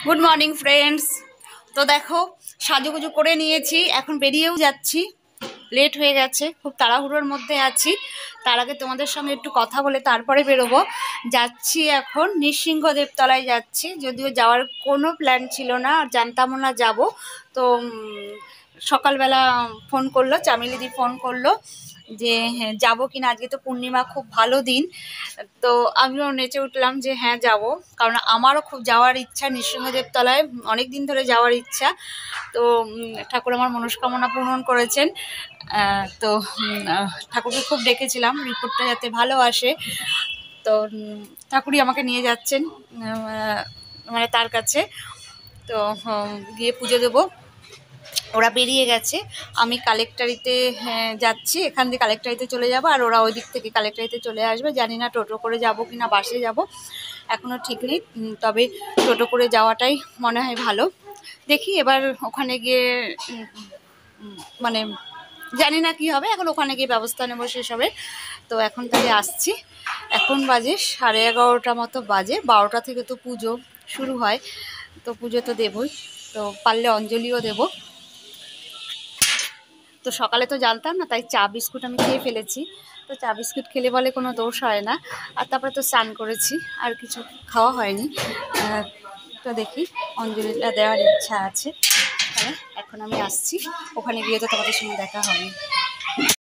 Good morning friends. তো দেখো, সাজুগুজু করে নিয়েছি, এখন বেরিয়েও যাচ্ছি। লেট হয়ে গেছে, খুব তাড়াহুড়োর মধ্যে আছি। তার আগে তোমাদের সঙ্গে একটু কথা বলে তারপরে বেরোবো। যাচ্ছি এখন নৃসিংহদেব তলায় যাচ্ছি, যদিও যাওয়ার কোনো প্ল্যান ছিল না, আর জানতামও না যাবো। তো সকালবেলা ফোন করলো, চামেলিদি ফোন করলো যে হ্যাঁ যাবো কিনা, আজকে তো পূর্ণিমা, খুব ভালো দিন। তো আমিও নেচে উঠলাম যে হ্যাঁ যাব, কারণ আমারও খুব যাওয়ার ইচ্ছা নৃসিংহদেব তলায়, অনেক দিন ধরে যাওয়ার ইচ্ছা। তো ঠাকুর আমার মনস্কামনা পূরণ করেছেন। তো ঠাকুরকে খুব ডেকেছিলাম রিপোর্টটা যাতে ভালো আসে। তো ঠাকুরই আমাকে নিয়ে যাচ্ছেন মানে তার কাছে। তো গিয়ে পুজো দেবো। ওরা বেরিয়ে গেছে, আমি কালেক্টরিতে যাচ্ছি, এখান থেকে কালেক্টরিতে চলে যাব, আর ওরা ওই দিক থেকে কালেক্টরিতে চলে আসবে। জানি না টোটো করে যাব কি না বাসে যাব, এখনও ঠিক নেই। তবে টোটো করে যাওয়াটাই মনে হয় ভালো। দেখি এবার ওখানে গিয়ে মানে জানি না কি হবে, এখন ওখানে গিয়ে ব্যবস্থা নেবো সেসবে। তো এখন তাহলে আসছি, এখন বাজে 11:30 মতো বাজে। 12টা থেকে তো পুজো শুরু হয়, তো পুজো তো দেবই, তো পারলে অঞ্জলিও দেবো। তো সকালে তো জানতাম না, তাই চা বিস্কুট আমি খেয়ে ফেলেছি। তো চা বিস্কুট খেলে বলে কোনো দোষ হয় না। আর তারপরে তো স্নান করেছি, আর কিছু খাওয়া হয়নি। তো দেখি, অঞ্জলিটা দেওয়ার ইচ্ছা আছে। তাহলে এখন আমি আসছি, ওখানে গিয়ে তো তোমাদের সঙ্গে দেখা হবে।